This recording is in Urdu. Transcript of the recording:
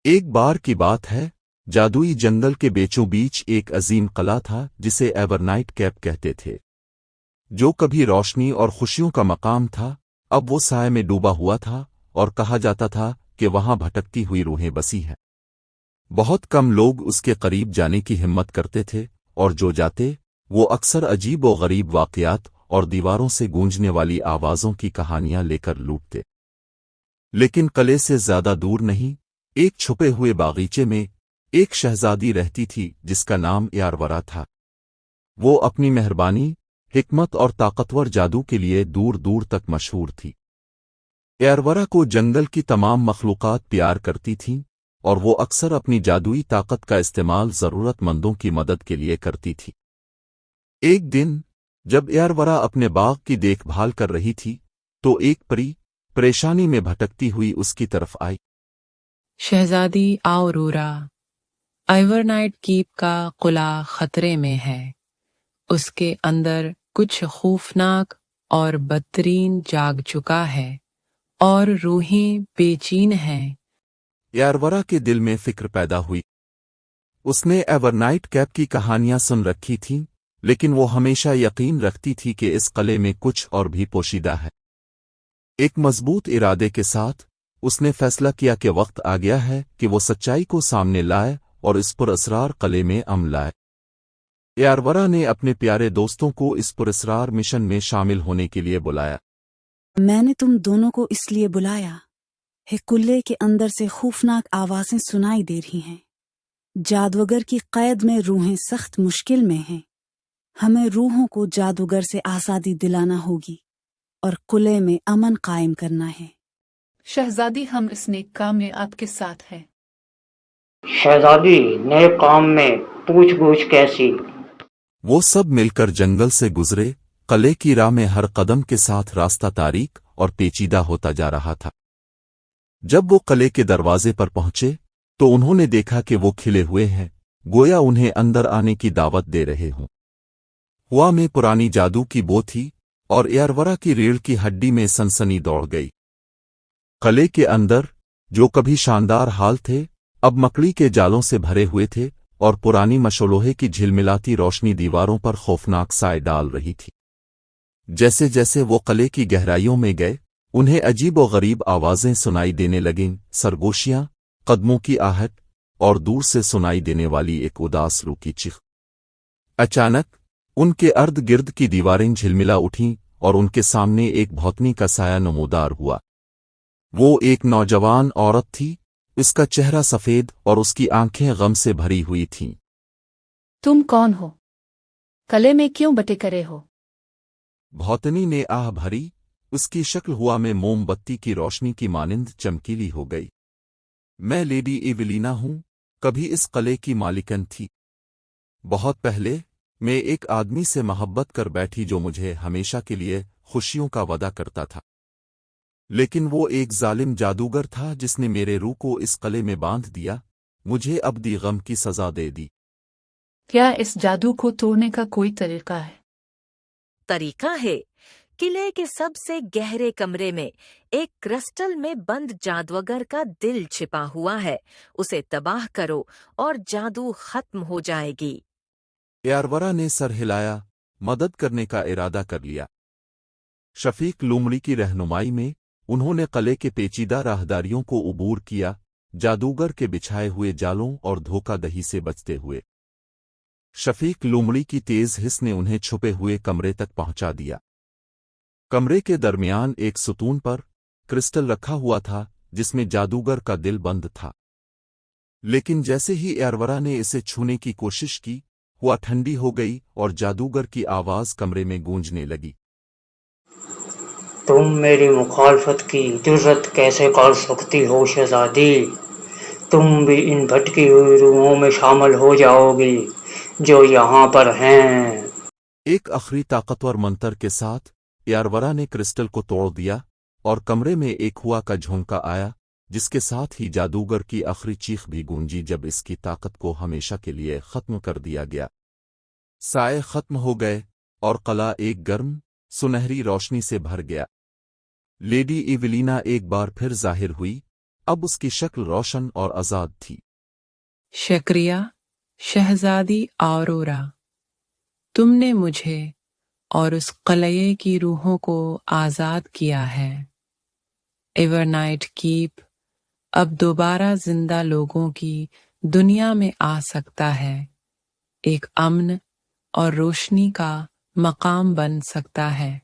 ایک بار کی بات ہے، جادوئی جنگل کے بیچوں بیچ ایک عظیم قلعہ تھا جسے ایورنائٹ کیپ کہتے تھے، جو کبھی روشنی اور خوشیوں کا مقام تھا، اب وہ سائے میں ڈوبا ہوا تھا اور کہا جاتا تھا کہ وہاں بھٹکتی ہوئی روحیں بسی ہیں۔ بہت کم لوگ اس کے قریب جانے کی ہمت کرتے تھے، اور جو جاتے وہ اکثر عجیب و غریب واقعات اور دیواروں سے گونجنے والی آوازوں کی کہانیاں لے کر لوٹتے۔ لیکن قلعے سے زیادہ دور نہیں، ایک چھپے ہوئے باغیچے میں ایک شہزادی رہتی تھی جس کا نام یارورا تھا۔ وہ اپنی مہربانی، حکمت اور طاقتور جادو کے لیے دور دور تک مشہور تھی۔ یارورا کو جنگل کی تمام مخلوقات پیار کرتی تھیں، اور وہ اکثر اپنی جادوئی طاقت کا استعمال ضرورت مندوں کی مدد کے لیے کرتی تھی۔ ایک دن جب یارورا اپنے باغ کی دیکھ بھال کر رہی تھی تو ایک پری پریشانی میں بھٹکتی ہوئی اس کی طرف آئی۔ شہزادی آورورا، ایورنائٹ کیپ کا قلعہ خطرے میں ہے۔ اس کے اندر کچھ خوفناک اور بدترین جاگ چکا ہے، اور روحیں بے چین ہیں۔ یارورا کے دل میں فکر پیدا ہوئی۔ اس نے ایورنائٹ کیپ کی کہانیاں سن رکھی تھیں، لیکن وہ ہمیشہ یقین رکھتی تھی کہ اس قلعے میں کچھ اور بھی پوشیدہ ہے۔ ایک مضبوط ارادے کے ساتھ اس نے فیصلہ کیا کہ وقت آ گیا ہے کہ وہ سچائی کو سامنے لائے اور اس پراسرار قلعے میں امن لائے۔ یارورا نے اپنے پیارے دوستوں کو اس پراسرار مشن میں شامل ہونے کے لیے بلایا۔ میں نے تم دونوں کو اس لیے بلایا ہے، قلعے کے اندر سے خوفناک آوازیں سنائی دے رہی ہیں۔ جادوگر کی قید میں روحیں سخت مشکل میں ہیں۔ ہمیں روحوں کو جادوگر سے آزادی دلانا ہوگی اور قلعے میں امن قائم کرنا ہے۔ شہزادی، ہم اس نیک کام میں آپ کے ساتھ ہیں۔ شہزادی، نئے کام میں پوچھ گچھ کیسی؟ وہ سب مل کر جنگل سے گزرے۔ قلعے کی راہ میں ہر قدم کے ساتھ راستہ تاریک اور پیچیدہ ہوتا جا رہا تھا۔ جب وہ قلعے کے دروازے پر پہنچے تو انہوں نے دیکھا کہ وہ کھلے ہوئے ہیں، گویا انہیں اندر آنے کی دعوت دے رہے ہوں۔ ہوا میں پرانی جادو کی بو تھی، اور یارورا کی ریڑھ کی ہڈی میں سنسنی دوڑ گئی۔ قلعے کے اندر جو کبھی شاندار حال تھے اب مکڑی کے جالوں سے بھرے ہوئے تھے، اور پرانی مشعلوہے کی جھلملاتی روشنی دیواروں پر خوفناک سائے ڈال رہی تھی۔ جیسے جیسے وہ قلعے کی گہرائیوں میں گئے، انہیں عجیب و غریب آوازیں سنائی دینے لگیں، سرگوشیاں، قدموں کی آہٹ، اور دور سے سنائی دینے والی ایک اداس روح کی چیخ۔ اچانک ان کے ارد گرد کی دیواریں جھلملا اٹھیں، اور ان کے سامنے ایک بھوتنی کا سایہ نمودار ہوا۔ وہ ایک نوجوان عورت تھی، اس کا چہرہ سفید اور اس کی آنکھیں غم سے بھری ہوئی تھیں۔ تم کون ہو؟ قلعے میں کیوں بٹے کرے ہو؟ بھوتنی نے آہ بھری، اس کی شکل ہوا میں موم بتی کی روشنی کی مانند چمکیلی ہو گئی۔ میں لیڈی ایولینا ہوں، کبھی اس قلعے کی مالکن تھی۔ بہت پہلے میں ایک آدمی سے محبت کر بیٹھی جو مجھے ہمیشہ کے لیے خوشیوں کا وعدہ کرتا تھا، لیکن وہ ایک ظالم جادوگر تھا جس نے میرے روح کو اس قلعے میں باندھ دیا، مجھے ابدی غم کی سزا دے دی۔ کیا اس جادو کو توڑنے کا کوئی طریقہ ہے؟ طریقہ ہے۔ قلعے کے سب سے گہرے کمرے میں ایک کرسٹل میں بند جادوگر کا دل چھپا ہوا ہے، اسے تباہ کرو اور جادو ختم ہو جائے گی۔ یارورا نے سر ہلایا، مدد کرنے کا ارادہ کر لیا۔ شفیق لومڑی کی رہنمائی میں انہوں نے قلعے کے پیچیدہ راہداریوں کو عبور کیا، جادوگر کے بچھائے ہوئے جالوں اور دھوکہ دہی سے بچتے ہوئے۔ شفیق لومڑی کی تیز حس نے انہیں چھپے ہوئے کمرے تک پہنچا دیا۔ کمرے کے درمیان ایک ستون پر کرسٹل رکھا ہوا تھا جس میں جادوگر کا دل بند تھا، لیکن جیسے ہی یارورا نے اسے چھونے کی کوشش کی، ہوا ٹھنڈی ہو گئی اور جادوگر کی آواز کمرے میں گونجنے لگی۔ تم میری مخالفت کی جرت کیسے کر سکتی ہو شہزادی؟ تم بھی ان بھٹکی ہوئی روحوں میں شامل ہو جاؤ گی جو یہاں پر ہیں۔ ایک آخری طاقتور منتر کے ساتھ یارورا نے کرسٹل کو توڑ دیا، اور کمرے میں ایک ہوا کا جھونکا آیا جس کے ساتھ ہی جادوگر کی آخری چیخ بھی گونجی جب اس کی طاقت کو ہمیشہ کے لیے ختم کر دیا گیا۔ سائے ختم ہو گئے اور قلعہ ایک گرم، سنہری روشنی سے بھر گیا۔ لیڈی ایولینا ایک بار پھر ظاہر ہوئی، اب اس کی شکل روشن اور آزاد تھی۔ شکریہ شہزادی آرورا، تم نے مجھے اور اس قلعے کی روحوں کو آزاد کیا ہے۔ ایورنائٹ کیپ اب دوبارہ زندہ لوگوں کی دنیا میں آ سکتا ہے، ایک امن اور روشنی کا مقام بن سکتا ہے۔